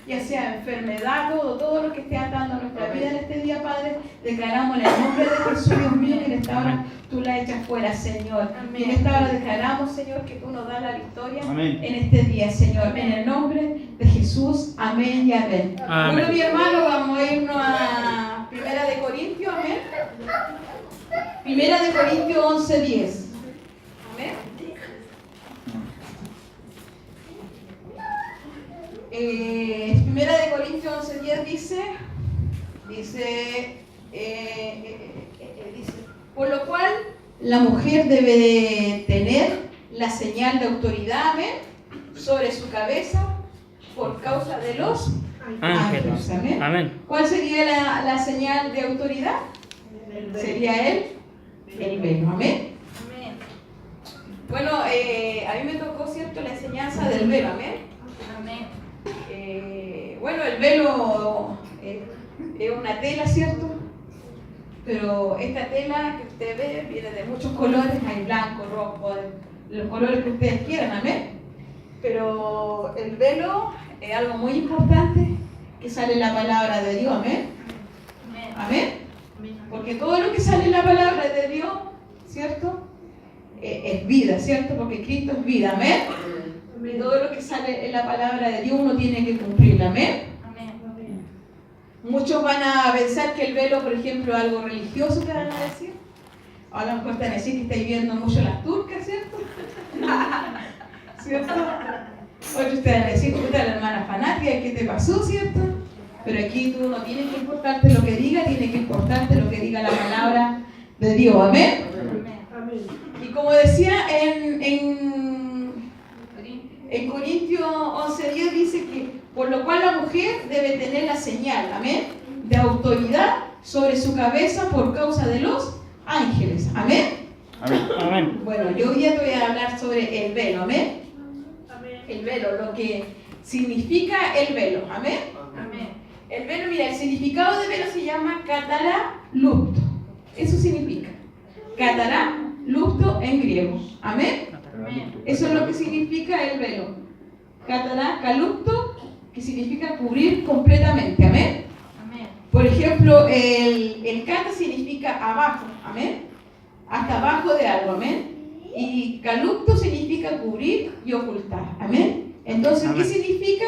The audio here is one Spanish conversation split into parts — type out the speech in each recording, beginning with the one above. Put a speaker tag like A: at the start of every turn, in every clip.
A: ya sea enfermedad, todo lo que esté atando a nuestra vida en este día, Padre, declaramos en el nombre de Jesús, Dios mío, que en esta hora tú la echas fuera, Señor. Y en esta hora declaramos, Señor, que tú nos das la victoria en este día, Señor. En el nombre de Jesús, amén y amén. Bueno, mi hermano, vamos a irnos a 1 de Corintios, amén. 1 de Corintios 11:10. Amén. 1 de Corintios 11:10 dice, por lo cual la mujer debe tener la señal de autoridad, amén, sobre su cabeza por causa de los ángeles, amén. Amén. ¿Cuál sería la señal de autoridad? Sería el velo, amén. Bueno, a mí me tocó, ¿cierto?, la enseñanza del velo, amén. Bueno, el velo es una tela, ¿cierto? Pero esta tela que usted ve viene de muchos colores, hay blanco, rojo, los colores que ustedes quieran, amén. Pero el velo es algo muy importante que sale en la palabra de Dios, amén. Amén. Porque todo lo que sale en la palabra de Dios, ¿cierto?, es vida, ¿cierto? Porque Cristo es vida, amén. Y todo lo que sale en la palabra de Dios uno tiene que cumplirla, amén. Muchos van a pensar que el velo, por ejemplo, es algo religioso, que van a decir. Ahora a lo mejor están a decir que estáis viendo mucho las turcas, ¿cierto? ¿Cierto? Otros te van a decir, puta, la hermana fanática, ¿qué te pasó, cierto? Pero aquí tú no tienes que importarte lo que diga, tienes que importarte lo que diga la palabra de Dios, amén. Y como decía en Corintios 11:10 dice que por lo cual la mujer debe tener la señal, amén, de autoridad sobre su cabeza por causa de los ángeles, amén. Amén. Bueno, yo hoy día te voy a hablar sobre el velo, amén. El velo, lo que significa el velo, amén. El velo, mira, el significado de velo se llama kataralupto. Eso significa kataralupto en griego, amén. Eso es lo que significa el velo. Kataralupto, que significa cubrir completamente, amén. Por ejemplo, el kata significa abajo, amén. Hasta abajo de algo, amén. Y kalupto significa cubrir y ocultar, amén. Entonces, ¿qué significa?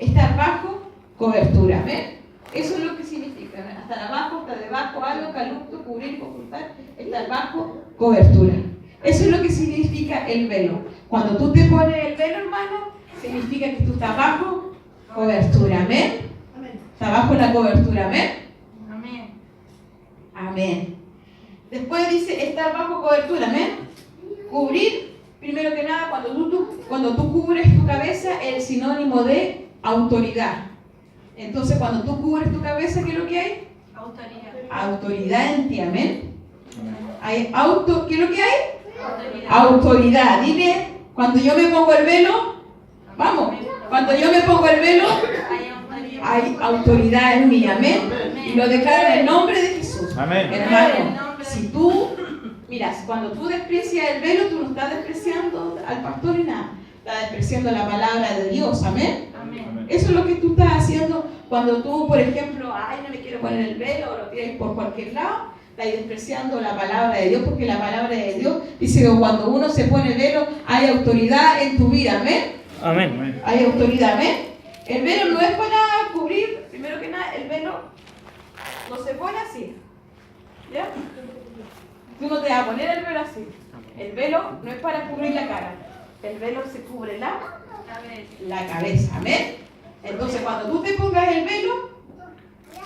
A: Estar bajo cobertura, amén. Eso es lo que significa, ¿no? Hasta abajo, hasta debajo, algo, kalupto, cubrir, ocultar, estar bajo cobertura. Eso es lo que significa el velo. Cuando tú te pones el velo, hermano, significa que tú estás bajo cobertura, amén. Está bajo la cobertura, amén. Amén. Después dice estar bajo cobertura, amén. Cubrir, primero que nada, cuando tú cubres tu cabeza, es el sinónimo de autoridad. Entonces, cuando tú cubres tu cabeza, ¿qué es lo que hay? Autoridad en ti, amén. ¿Qué es lo que hay? Autoridad. Dile, cuando yo me pongo el velo, vamos, cuando yo me pongo el velo, hay autoridad en mí, amén. Y lo declaro en el nombre de Jesús. Amén. Hermano, si tú, mira, cuando tú desprecias el velo, tú no estás despreciando al pastor ni nada. Estás despreciando la palabra de Dios, amén. Eso es lo que tú estás haciendo cuando tú, por ejemplo, ay, no me quiero poner el velo, o lo tienes por cualquier lado. Estás despreciando la palabra de Dios, porque la palabra de Dios dice que cuando uno se pone el velo, hay autoridad en tu vida, amén. Amén. Hay autoridad, amén. El velo no es para cubrir, primero que nada, el velo no se pone así, ¿ya? Tú no te vas a poner el velo así. El velo no es para cubrir la cara, el velo se cubre la cabeza, amén. Entonces cuando tú te pongas el velo,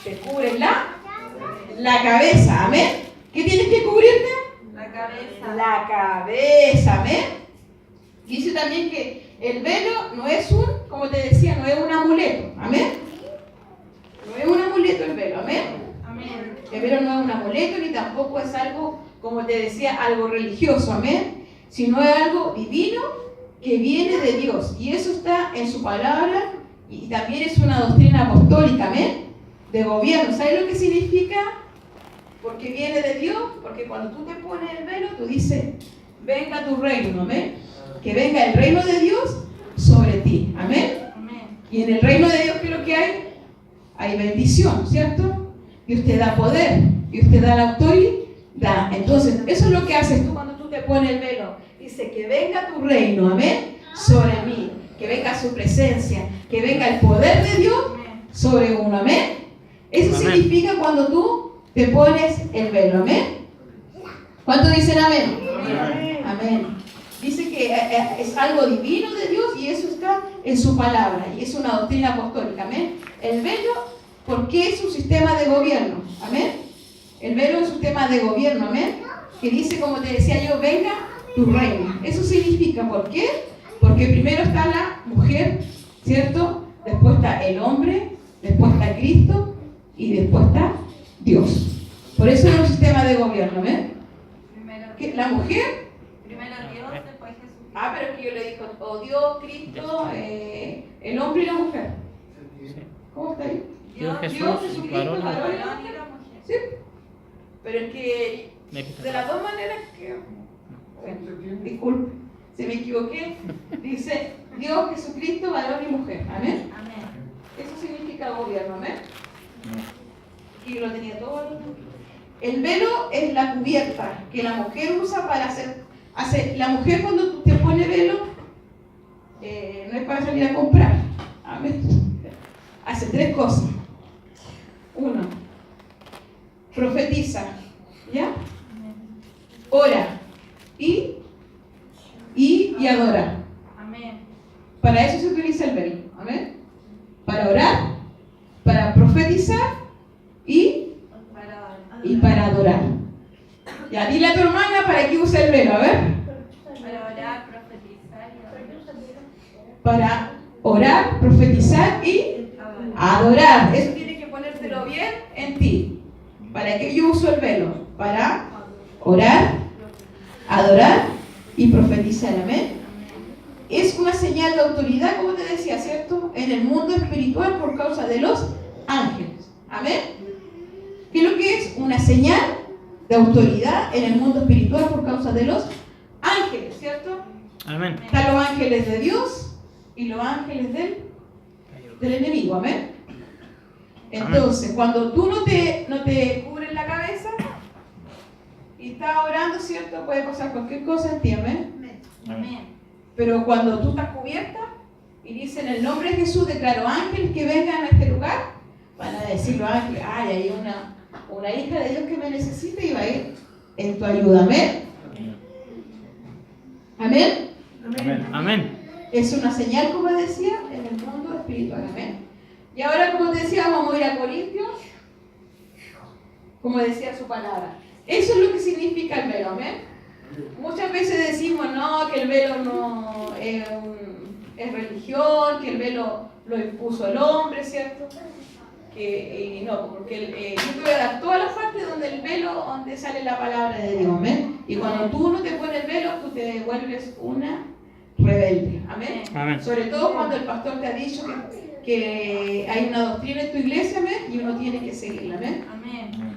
A: te cubres la cabeza, amén. ¿Qué tienes que cubrirte? La cabeza, amén. Dice también que el velo no es como te decía, no es un amuleto, amén. No es un amuleto el velo, amén. El velo no es un amuleto ni tampoco es algo, como te decía, algo religioso, amén. Sino es algo divino que viene de Dios. Y eso está en su palabra y también es una doctrina apostólica, amén. De gobierno. ¿Sabes lo que significa? Porque viene de Dios, porque cuando tú te pones el velo, tú dices, venga tu reino, amén. Que venga el reino de Dios sobre ti, amén. Y en el reino de Dios, ¿qué es lo que hay? Hay bendición, ¿cierto? Y usted da poder, y usted da la autoridad. Entonces, eso es lo que haces tú cuando tú te pones el velo. Dice, que venga tu reino, amén, sobre mí. Que venga su presencia, que venga el poder de Dios sobre uno, amén. Eso
B: Amén.
A: significa cuando tú te pones el velo, amén. ¿Cuántos dicen amén?
C: Amén.
A: Amén. Dice que es algo divino de Dios y eso está en su palabra y es una doctrina apostólica, amén. El velo, ¿por qué es un sistema de gobierno? Amén. El velo es un sistema de gobierno, amén. Que dice, como te decía yo, venga tu reino. Eso significa, ¿por qué? Porque primero está la mujer, ¿cierto? Después está el hombre, después está Cristo y después está Dios. Por eso es un sistema de gobierno, ¿ven? ¿Qué? La mujer.
C: Primero Dios, después Jesús.
A: Ah, pero es que yo le digo, o Dios, Cristo, el hombre y la mujer. ¿Cómo está ahí?
B: Dios, Jesús,
A: Jesucristo,
B: varón,
A: varón y
C: Varón
A: mujer.
C: y la mujer.
A: Sí. Pero es que de las dos maneras que... Bueno, disculpe, si me equivoqué. Dice Dios, Jesucristo, varón y mujer. Amén.
C: Amén.
A: Eso significa gobierno, amén. Y yo lo tenía todo. El velo es la cubierta que la mujer usa para hacer la mujer cuando te pone velo, no es para salir a comprar. Amén. Hace tres cosas. Uno, profetiza, ¿ya? Ora y adora.
C: Amén.
A: Para eso se utiliza el velo, amén. Para orar, para profetizar y para adorar. Ya, dile a tu hermana para qué usa el velo, a ver.
C: Para orar, profetizar y adorar.
A: Para orar, profetizar y adorar. Eso tiene que ponértelo bien en ti. ¿Para qué yo uso el velo? Para orar, adorar y profetizar, amén. Es una señal de autoridad, como te decía, ¿cierto? En el mundo espiritual por causa de los ángeles, amén. ¿Qué es lo que es? Una señal de autoridad en el mundo espiritual por causa de los ángeles, ¿cierto?
B: Amén.
A: Están los ángeles de Dios y los ángeles del enemigo, amén. Entonces, cuando tú no te cubres la cabeza y estás orando, ¿cierto? Puede pasar cualquier cosa en ti, amén.
C: Amén.
A: Pero cuando tú estás cubierta y dicen el nombre de Jesús, declaro ángeles que vengan a este lugar, van a decir los ángeles, ay, hay una hija de Dios que me necesita y va a ir en tu ayuda, amén. Amén.
B: Amén. Amén.
A: Es una señal, como decía, en el mundo espiritual, amén. Y ahora, como te decía, vamos a ir a Corintios, como decía su palabra. Eso es lo que significa el velo, amén. Muchas veces decimos, no, que el velo no es religión, que el velo lo impuso el hombre, ¿cierto? Que no, porque yo te voy a dar todas las partes donde el velo, donde sale la palabra de Dios, amén. Y cuando tú no te pones el velo, tú te vuelves una rebelde, amén.
B: Amén.
A: Sobre todo cuando el pastor te ha dicho que hay una doctrina en tu iglesia, amén, y uno tiene que seguirla, amén.
C: Amén.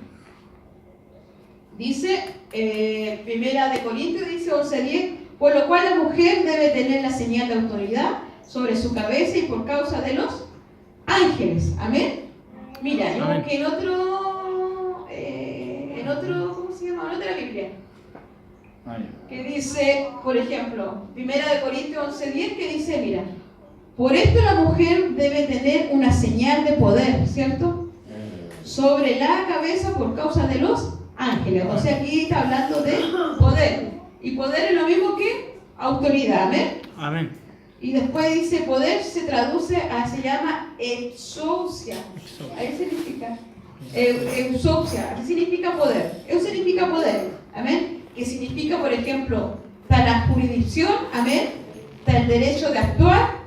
A: Dice, primera de Corintios, dice 11:10, por lo cual la mujer debe tener la señal de autoridad sobre su cabeza y por causa de los ángeles, amén. Mira, yo busqué en otro, ¿cómo se llama? En otra Biblia, que dice, por ejemplo, primera de Corintios 11:10, que dice, mira, por esto la mujer debe tener una señal de poder, ¿cierto? Sobre la cabeza por causa de los ángeles. O sea, aquí está hablando de poder. Y poder es lo mismo que autoridad, amén.
B: Amén.
A: Y después dice poder se traduce a, se llama exousia. Ahí significa exousia. Aquí significa poder. Eso significa poder, amén. Que significa, por ejemplo, está la jurisdicción, amén. Está el derecho de actuar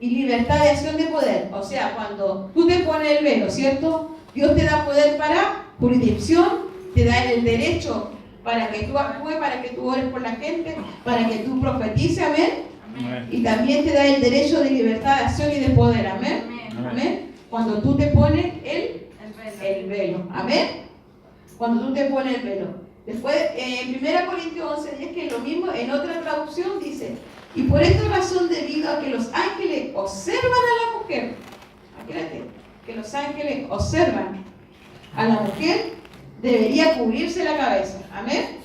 A: y libertad de acción de poder. O sea, cuando tú te pones el velo, ¿cierto? Dios te da poder para jurisdicción, te da el derecho para que tú actúes, para que tú ores por la gente, para que tú profetices, amén.
B: Amén.
A: Y también te da el derecho de libertad de acción y de poder, amén. Amén. Cuando tú te pones el velo, amén. Cuando tú te pones el velo. Después, en 1 Corintios 11:10, que es lo mismo, en otra traducción dice, Y por esta razón, debido a que los ángeles observan a la mujer, acuérdate, que los ángeles observan a la mujer, debería cubrirse la cabeza. Amén.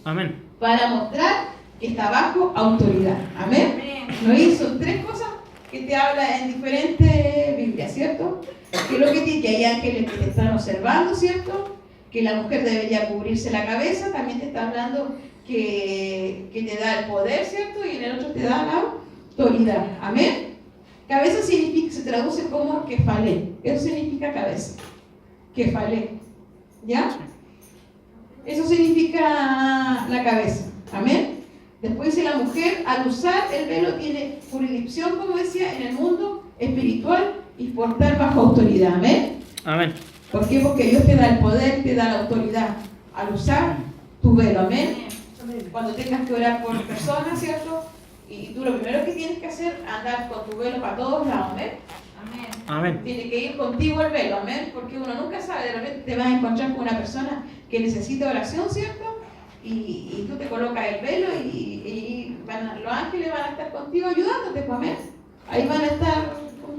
B: Amén.
A: Para mostrar que está bajo autoridad. Amén.
C: Amén.
A: ¿No hizo? Tres cosas que te habla en diferentes Biblias, ¿cierto? Que lo que tiene, que hay ángeles que te están observando, ¿cierto? Que la mujer debería cubrirse la cabeza, también te está hablando que te da el poder, ¿cierto? Y en el otro te da la autoridad. Amén. Cabeza significa, se traduce como kefalé. Eso significa cabeza. Kefalé. ¿Ya? Eso significa la cabeza. Amén. Después dice la mujer, al usar el velo, tiene jurisdicción, como decía, en el mundo espiritual y por estar bajo autoridad. Amén.
B: Amén.
A: ¿Por qué? Porque Dios te da el poder, te da la autoridad al usar tu velo. Amén. Cuando tengas que orar por personas, ¿cierto? Y tú lo primero que tienes que hacer es andar con tu velo para todos lados. Amén.
C: Amén.
B: Amén.
A: Tiene que ir contigo el velo. Amén. Porque uno nunca sabe, de repente te vas a encontrar con una persona que necesita oración, ¿cierto? Y tú te colocas el velo y los ángeles van a estar contigo ayudándote, pues, amén. Ahí van a estar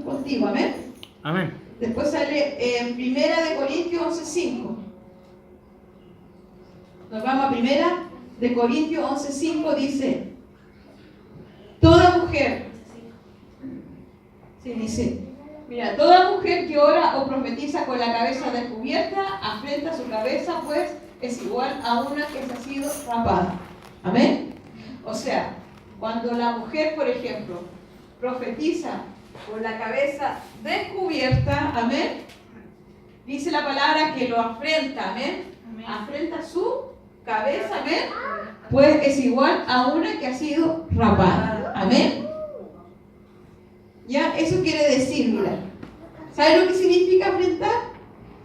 A: contigo, amén.
B: Amén.
A: Después sale en 1 Corintios 11:5. Nos vamos a 1 Corintios 11:5, dice, toda mujer, sí, dice, mira, toda mujer que ora o profetiza con la cabeza descubierta, afrenta su cabeza, pues es igual a una que se ha sido rapada. Amén. O sea, cuando la mujer, por ejemplo, profetiza con la cabeza descubierta, amén, dice la palabra que lo afrenta, amén, afrenta su cabeza, amén, pues es igual a una que ha sido rapada. Amén. Ya, eso quiere decir, mira, ¿sabes lo que significa afrentar?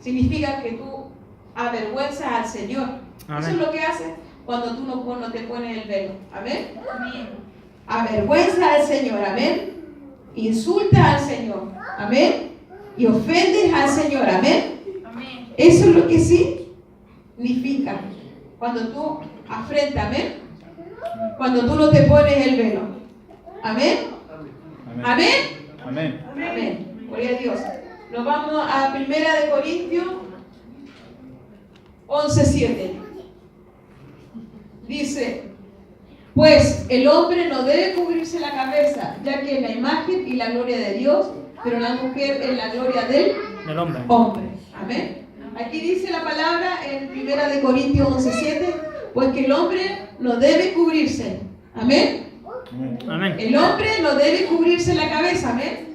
A: Significa que tú avergüenzas al Señor.
B: Amén.
A: Eso es lo que hace cuando tú no te pones el velo. Amén.
C: Amén.
A: Avergüenzas al Señor. Amén. Insultas al Señor. Amén. Y ofendes al Señor. Amén.
C: Amén.
A: Eso es lo que significa cuando tú afrentas. Amén. Cuando tú no te pones el velo. Amén. Amén.
B: Amén.
A: Amén. Gloria a Dios. Nos vamos a 1 Corintios 11:7. Dice, pues el hombre no debe cubrirse la cabeza, ya que es la imagen y la gloria de Dios, pero la mujer es la gloria del
B: Del hombre.
A: hombre. Amén. Aquí dice la palabra en 1 Corintios 11:7, pues que el hombre no debe cubrirse. Amén.
B: Amén.
A: El hombre no debe cubrirse la cabeza. Amén.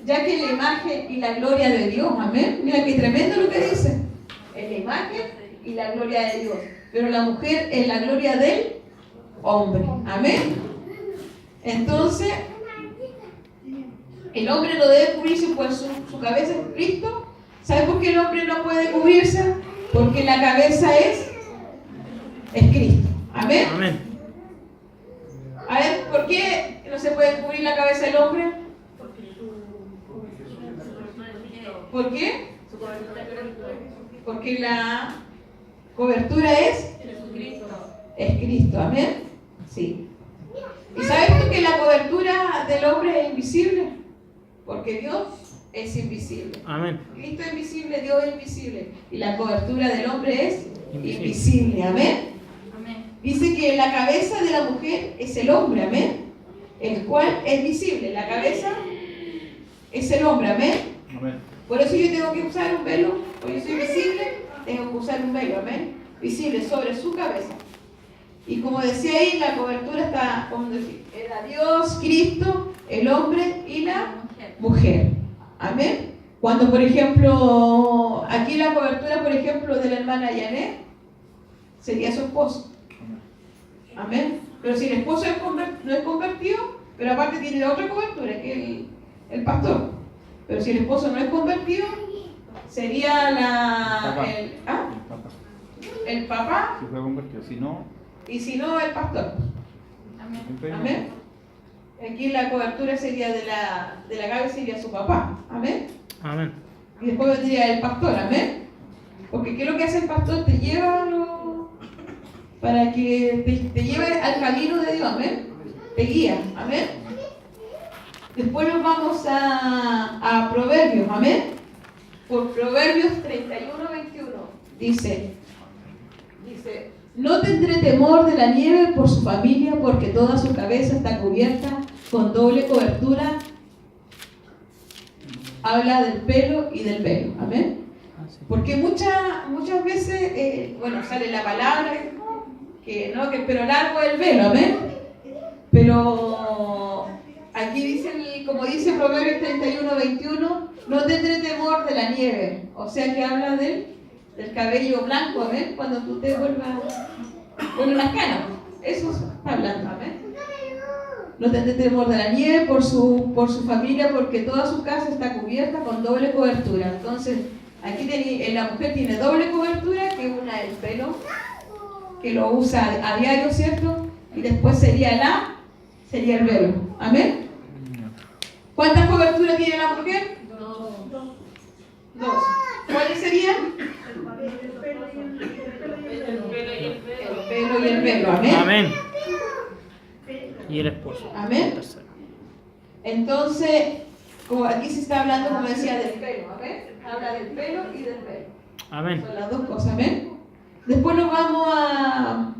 A: Ya que es la imagen y la gloria de Dios. Amén. Mira qué tremendo lo que dice. Es la imagen y la gloria de Dios. Pero la mujer es la gloria del hombre. Amén. Entonces, el hombre no debe cubrirse, pues su cabeza es Cristo. ¿Sabe por qué el hombre no puede cubrirse? Porque la cabeza es Cristo. Amén.
B: Amén.
A: A ver, ¿por qué no se puede cubrir la cabeza del hombre? ¿Por qué? Porque la cobertura es Cristo. Amén. Sí. ¿Y sabes tú que la cobertura del hombre es invisible? Porque Dios es invisible.
B: Amén.
A: Cristo es invisible, Dios es invisible. Y la cobertura del hombre es
B: Invisible.
A: invisible. Amén.
C: Amén.
A: Dice que la cabeza de la mujer es el hombre. Amén. El cual es visible. La cabeza es el hombre. Amén.
B: Amén.
A: Por eso yo tengo que usar un velo, porque yo soy visible, tengo que usar un velo, amén, visible sobre su cabeza. Y como decía ahí, la cobertura está, como decía, era Dios, Cristo, el hombre y la mujer. Amén. Cuando, por ejemplo, aquí la cobertura, por ejemplo, de la hermana Yané, sería su esposo. Amén. Pero si el esposo no es convertido, pero aparte tiene otra cobertura, que es el pastor. Pero si el esposo no es convertido, sería el papá,
D: Si fue convertido, si no,
A: y si no, el pastor.
C: Amén.
A: Amén. Aquí la cobertura sería de la cabeza, sería su papá. Amén.
B: Amén.
A: Y después vendría el pastor. Amén. Porque ¿qué es lo que hace el pastor? Te lleva para que te lleve al camino de Dios. Amén. te guía, amén. Después nos vamos a Proverbios, amén. Por Proverbios 31:21 dice, no tendré temor de la nieve por su familia, porque toda su cabeza está cubierta con doble cobertura. Habla del pelo y del velo, amén. Porque muchas veces, sale la palabra que no, que el pelo largo es el velo, amén. Pero aquí dice, como dice Proverbios 31:21, no tendré temor de la nieve. O sea que habla del cabello blanco, amén. Cuando tú te vuelvas con unas canas, eso está hablando, amén. No tendré temor de la nieve por su familia, porque toda su casa está cubierta con doble cobertura. Entonces, aquí la mujer tiene doble cobertura, que una el pelo, que lo usa a diario, ¿cierto? Y después sería el velo. ¿Amén? ¿Cuántas coberturas tiene la mujer? Dos. ¿Cuáles serían? El pelo y el velo. ¿Amén?
B: Amén. Y el esposo.
A: Amén. Entonces, como aquí se está hablando, como decía, del pelo. ¿Amén? Habla del pelo y del velo.
B: Amén.
A: Son las dos cosas. ¿Amén? Después nos vamos a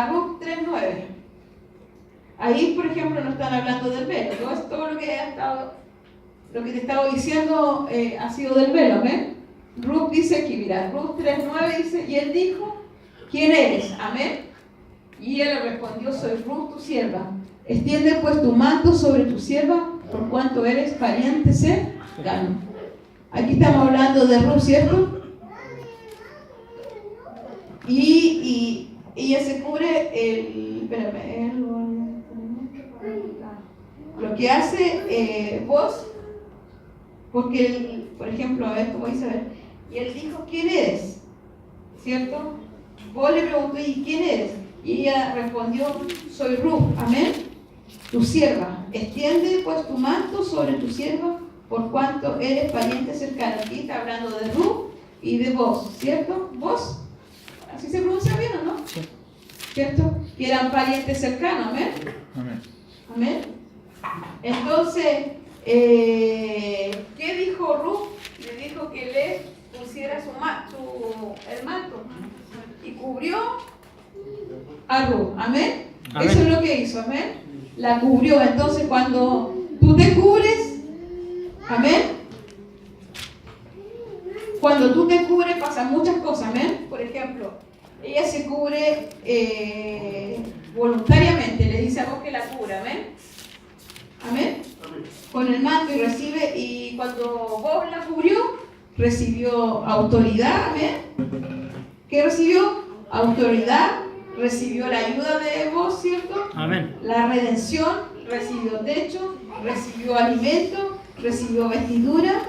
A: Ruth 3:9. Ahí, por ejemplo, no están hablando del velo. Todo lo que te he estado diciendo ha sido del velo, ¿amén? Ruth dice aquí, mira, Ruth 3:9 dice, y él dijo, ¿quién eres? Amén. Y él le respondió, soy Ruth, tu sierva. Extiende pues tu manto sobre tu sierva, por cuanto eres pariente cercano. Aquí estamos hablando de Ruth, ¿cierto? Y ella se cubre lo que hace vos, porque por ejemplo, a ver cómo dice, a ver, y él dijo, ¿quién eres? ¿Cierto? Vos le preguntó, ¿y quién eres? Y ella respondió, soy Ruth, amén, tu sierva. Extiende pues tu manto sobre tu sierva, por cuanto eres pariente cercano. Aquí está hablando de Ruth y de vos, ¿cierto? Vos, así se pronuncia bien, ¿o no?
B: Sí.
A: ¿Cierto? Que eran parientes cercanos, amén.
B: Amén.
A: Amén. Entonces, ¿qué dijo Ruth? Le dijo que le pusiera el manto y cubrió a Ruth, amén.
B: Amén.
A: Eso es lo que hizo, amén. La cubrió. Entonces, cuando tú te cubres, amén. Cuando tú te cubres pasan muchas cosas, amén. Por ejemplo, ella se cubre voluntariamente, le dice a vos que la cubra, amén. Amén. Con el manto y recibe, y cuando vos la cubrió, recibió autoridad, amén. ¿Qué recibió? Autoridad, recibió la ayuda de vos, ¿cierto?
B: Amén.
A: La redención, recibió techo, recibió alimento, recibió vestidura.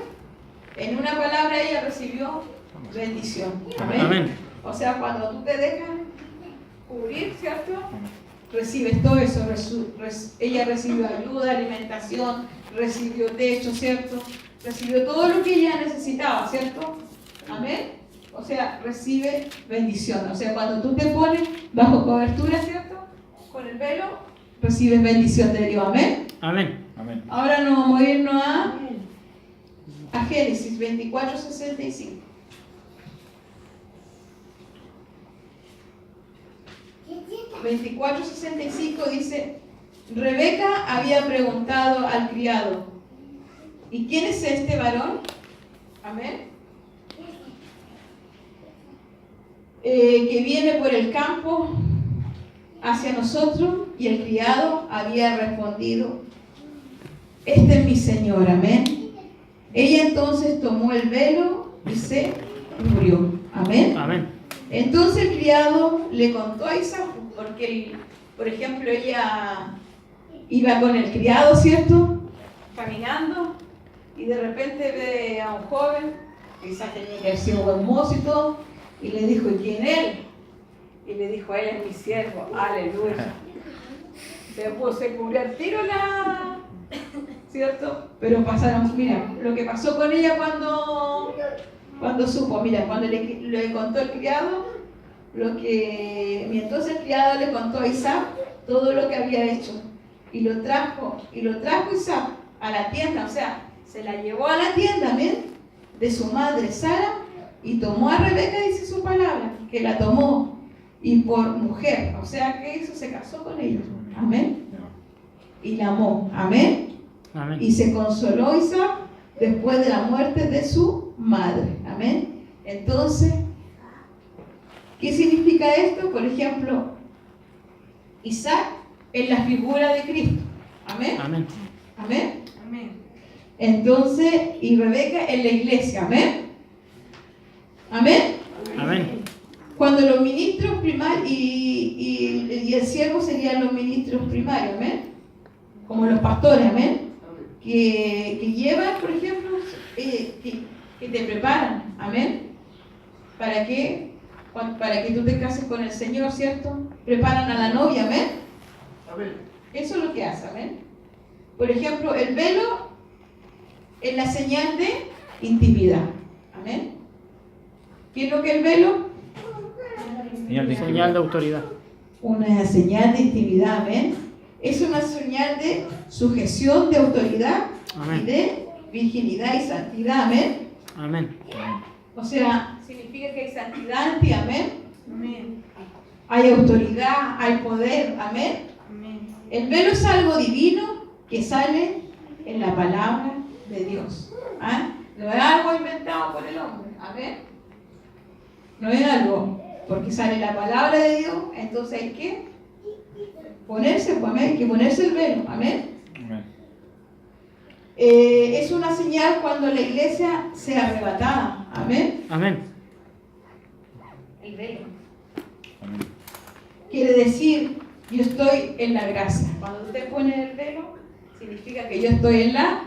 A: En una palabra, ella recibió bendición. Amén.
B: Amén.
A: O sea, cuando tú te dejas cubrir, ¿cierto? Recibes todo eso. Ella recibió ayuda, alimentación, recibió techo, ¿cierto? Recibió todo lo que ella necesitaba, ¿cierto? Amén. O sea, recibe bendición. O sea, cuando tú te pones bajo cobertura, ¿cierto? Con el velo, recibes bendición de Dios. Amén.
B: Amén. Amén.
A: Ahora nos vamos a irnos a Génesis 24:65. (24:65) dice, Rebeca había preguntado al criado, ¿y quién es este varón? Amén. Que viene por el campo hacia nosotros, y el criado había respondido, este es mi señor, amén. Ella entonces tomó el velo y se cubrió, amén.
B: Amén.
A: Entonces el criado le contó a Isaac, porque, por ejemplo, ella iba con el criado, ¿cierto? Caminando, y de repente ve a un joven, quizás tenía que haber sido buen mozo y todo, y le dijo, ¿y quién es él? Y le dijo, él es mi siervo, aleluya. Se cubrió al tiro ¿cierto? Pero pasaron, mira, lo que pasó con ella cuando supo, mira, cuando le contó el criado, entonces el criado le contó a Isaac todo lo que había hecho. Y lo trajo Isaac a la tienda, o sea, se la llevó a la tienda, amén, de su madre Sara, y tomó a Rebeca, dice su palabra, que la tomó, y por mujer, o sea, que hizo, se casó con ella, amén, y la amó, amén,
B: Amén.
A: y se consoló Isaac después de la muerte de su madre, amén. Entonces, ¿qué significa esto? Por ejemplo, Isaac es la figura de Cristo, amén,
B: Amén.
A: amén.
C: Amén.
A: Entonces, y Rebeca en la iglesia, amén. Amén.
B: Amén.
A: Cuando los ministros primarios y el siervo serían los ministros primarios, amén. Como los pastores, amén. Que llevan, por ejemplo, que te preparan, amén. ¿Para qué? Para que tú te cases con el Señor, ¿cierto? Preparan a la novia, amén. Eso es lo que hace, amén. Por ejemplo, el velo es la señal de intimidad. Amén. ¿Qué es lo que es el velo?
B: Señal de autoridad.
A: Una señal de intimidad. Amén. Es una señal de sujeción, de autoridad.
B: Amén.
A: Y de virginidad y santidad. Amén.
B: Amén.
A: O sea, significa que hay santidad en ti. Amén.
C: Amén.
A: Hay autoridad, hay poder. Amén.
C: Amén.
A: El velo es algo divino que sale en la palabra de Dios. ¿Ah? No es algo inventado por el hombre. Amén. No es algo, porque sale la palabra de Dios, entonces hay que ponerse, pues, amén, hay que ponerse el velo. Amén.
B: Amén.
A: Es una señal cuando la iglesia sea arrebatada. Amén.
B: Amén.
A: El velo.
B: Amén.
A: Quiere decir, yo estoy en la gracia. Cuando usted pone el velo, significa que yo estoy en la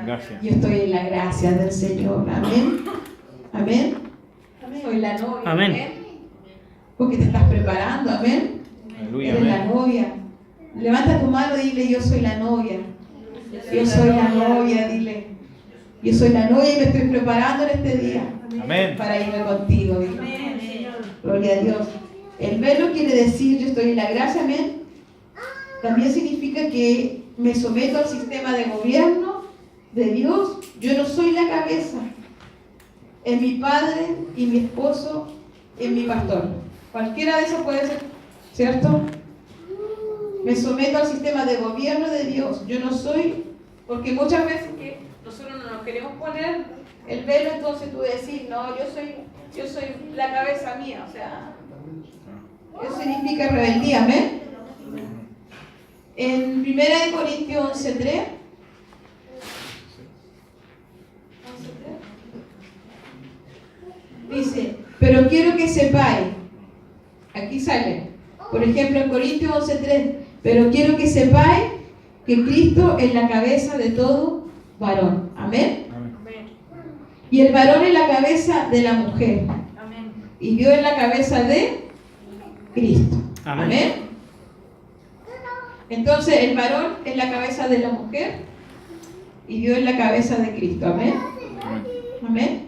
B: Gracias.
A: Yo estoy en la gracia del Señor. Amén. Amén. Soy la novia.
B: Amén.
A: Porque te estás preparando. Amén.
B: Aleluya.
A: Eres la
B: Amén.
A: novia. Levanta tu mano y dile: yo soy la novia. Yo soy la novia. Dile: yo soy la novia y me estoy preparando en este día
B: Amén.
A: para irme contigo. Dile.
C: Amén, Señor.
A: Gloria a Dios. El velo quiere decir yo estoy en la gracia. Amén. También significa que me someto al sistema de gobierno de Dios. Yo no soy la cabeza. Es mi padre y mi esposo es mi pastor. Cualquiera de esos puede ser, ¿cierto? Me someto al sistema de gobierno de Dios. Yo no soy, porque muchas veces que nosotros no nos queremos poner el velo, entonces tú decís: no, yo soy la cabeza mía. O sea, eso significa rebeldía. Amén. En 1 Corintios 11:3 dice: pero quiero que sepáis, aquí sale, por ejemplo en Corintios 11:3, pero quiero que sepáis que Cristo es la cabeza de todo varón. Amén.
C: Amén.
A: Y el varón es la cabeza de la mujer.
C: Amén.
A: Y Dios es la cabeza de Cristo.
B: Amén.
A: Amén. Entonces el varón es la cabeza de la mujer y Dios es la cabeza de Cristo. Amén. Amén.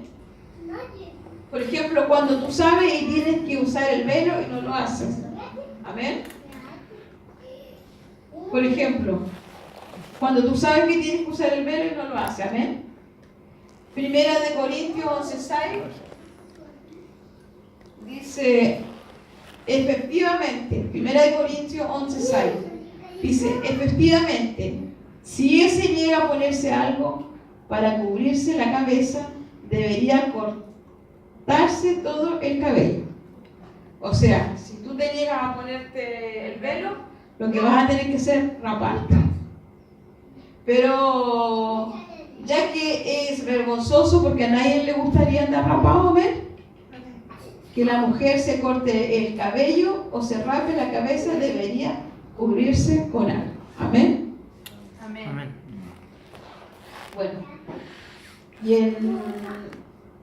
A: Por ejemplo, cuando tú sabes y tienes que usar el velo y no lo haces. Amén. Por ejemplo, cuando tú sabes que tienes que usar el velo y no lo haces. Amén. 1 Corintios 11:6 dice, efectivamente, 1 Corintios 11:6 dice, efectivamente, si él se niega a ponerse algo para cubrirse la cabeza, debería cortarse todo el cabello. O sea, si tú te niegas a ponerte el velo, lo que vas a tener que hacer es raparte. Pero ya que es vergonzoso, porque a nadie le gustaría andar rapado, ¿ven? Que la mujer se corte el cabello o se rape la cabeza, debería cubrirse con algo. Amén.
C: Amén.
B: Amén.
A: Bueno,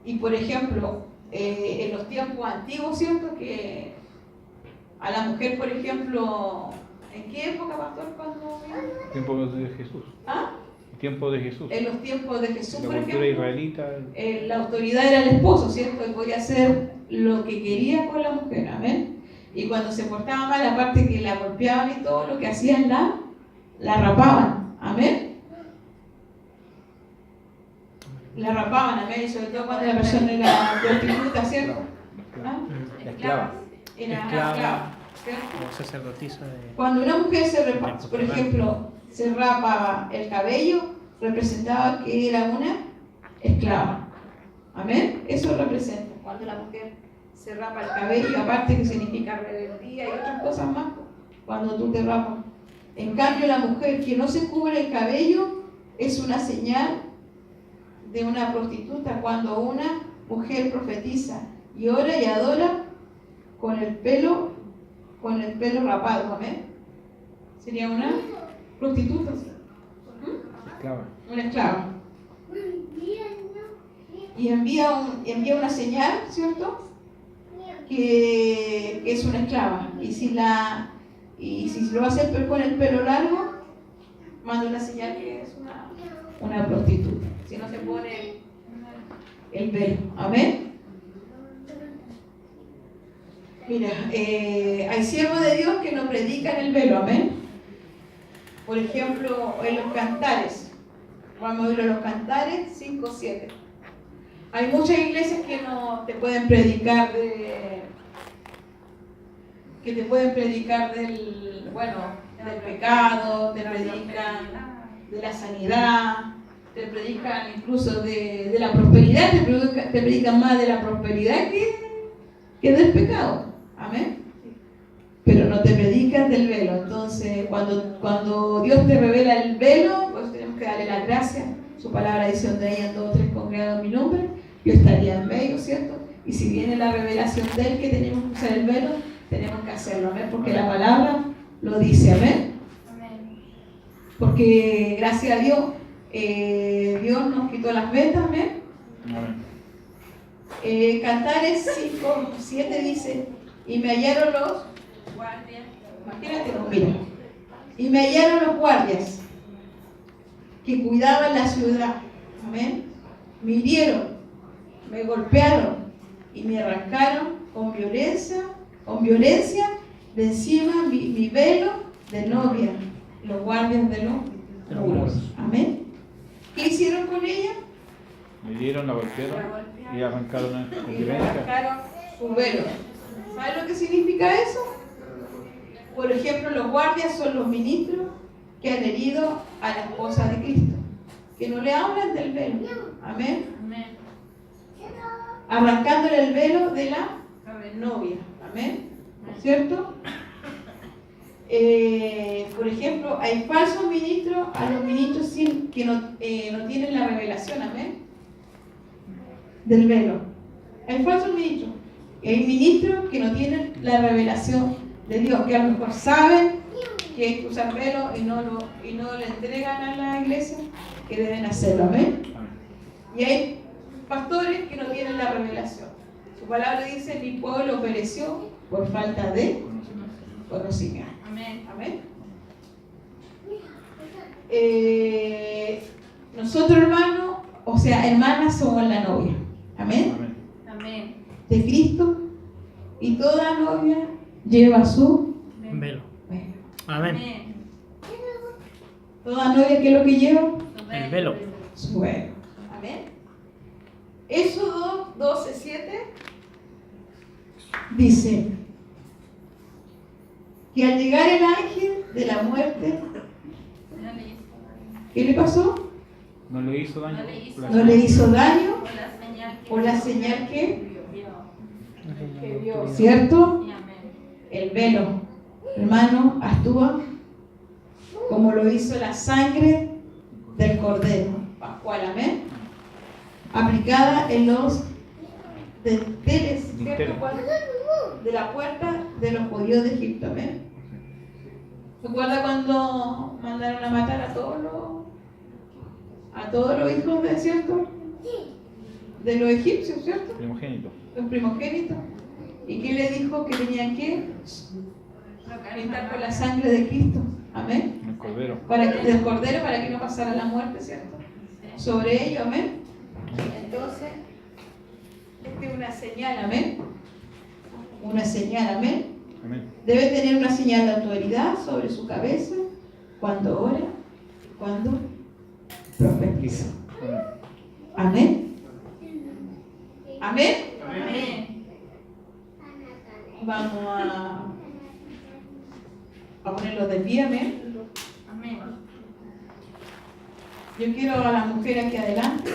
A: y por ejemplo, en los tiempos antiguos, ¿cierto? Que a la mujer, por ejemplo, ¿en qué época, pastor? ¿Cuándo?
B: Tiempo de Jesús.
A: ¿Ah?
B: Tiempo de Jesús.
A: En los tiempos de Jesús,
B: La
A: por
B: cultura
A: ejemplo,
B: israelita.
A: la autoridad era el esposo, ¿cierto? Y podía hacer lo que quería con la mujer, amén. Y cuando se portaba mal, aparte que la golpeaban y todo, lo que hacían la rapaban. Amén. La rapaban, amén. Y sobre todo cuando la persona era prostituta, ¿cierto? ¿Ah?
B: Esclava.
A: Era
D: Esclava.
A: esclava, ¿cierto?
D: O sacerdotisa de...
A: Cuando una mujer por ejemplo, se rapaba el cabello, representaba que era una esclava. Amén. Eso representa. Cuando la mujer se rapa el cabello, aparte que significa rebeldía y otras cosas más, cuando tú te rapas. En cambio, la mujer que no se cubre el cabello es una señal de una prostituta. Cuando una mujer profetiza y ora y adora con el pelo rapado, amén. Sería una prostituta,
B: Esclava.
A: una esclava. Y envía una señal, ¿cierto? Que es una esclava. Y si lo va a hacer con el pelo largo, manda una señal que es una prostituta. Si no se pone el pelo, amén. Mira, hay siervos de Dios que no predican el velo, amén. Por ejemplo, en los cantares, vamos a ir a los cantares 5:7. Hay muchas iglesias que no te pueden predicar del pecado, te predican de la sanidad, te predican incluso de la prosperidad, te predican más de la prosperidad que del pecado. Amén. Pero no te predican del velo. Entonces, cuando Dios te revela el velo, pues tenemos que darle la gracia. Su palabra dice: donde hayan 2 o 3 congregados en mi nombre, yo estaría en medio, ¿cierto? Y si viene la revelación de Él que tenemos que usar el velo, tenemos que hacerlo, amén, porque la palabra lo dice, amén. Porque gracias a Dios, Dios nos quitó las vetas, amén. Cantares 5:7 dice: y me hallaron los guardias, imagínate, mira, y me hallaron los guardias que cuidaban la ciudad, amén. Me hirieron, me golpearon y me arrancaron con violencia de encima mi velo de novia, los guardias de los muros, amén. ¿Qué hicieron con ella?
B: Me dieron, la golpearon y arrancaron con
A: Y
B: violencia.
A: arrancaron su velo. ¿Sabes lo que significa eso? Por ejemplo, los guardias son los ministros que han herido a la esposa de Cristo, que no le hablan del velo, amén. Arrancándole el velo de la novia, amén, ¿cierto? Por ejemplo, hay falsos ministros, a los ministros que no tienen la revelación, amén, del velo. Hay falsos ministros, y hay ministros que no tienen la revelación de Dios, que a lo mejor saben que hay que usar velo y no le entregan a la iglesia que deben hacerlo, amén. Y hay pastores que no tienen la revelación. Su palabra dice: mi pueblo pereció por falta de conocimiento. Amén. Nosotros, hermanos, hermanas, somos la novia. Amén. De Cristo, y toda novia lleva su
D: velo.
A: velo.
D: Amén.
A: Toda novia, ¿qué es lo que lleva?
D: El velo.
A: Su velo. Amén. Éxodo 12:7 dice que al llegar el ángel de la muerte, ¿qué le pasó?
B: No le hizo daño.
A: No le hizo daño por la señal que vio, ¿cierto? El velo, hermano, actúa como lo hizo la sangre del cordero pascual, amén, aplicada en los dinteles, ¿cierto? De la puerta de los judíos de Egipto, amén. ¿Recuerda cuando mandaron a matar a todos los hijos de, ¿cierto? De los egipcios, ¿cierto?
B: Primogénito.
A: Los primogénitos. ¿Y qué le dijo? Que tenían que pintar con la sangre de Cristo, amén,
B: El cordero.
A: del cordero, para que no pasara la muerte, ¿cierto? Sobre ello, amén. Entonces, esta es una señal, amén. Una señal, amén.
B: Amén.
A: Debe tener una señal de autoridad sobre su cabeza cuando ora, cuando profetiza.
B: Amén.
A: Amén. Amén.
C: Amén.
A: Vamos a ponerlo de pie, amén.
C: Amén.
A: Yo quiero a la mujer aquí adelante,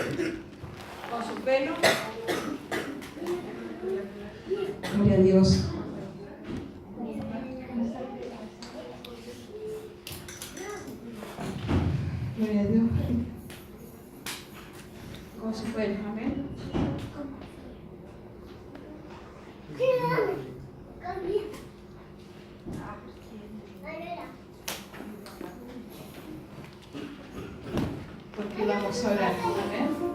A: con su pelo. Gloria a Dios. Gloria a Dios. Con su pelo, amén. Porque vamos a orar, amén.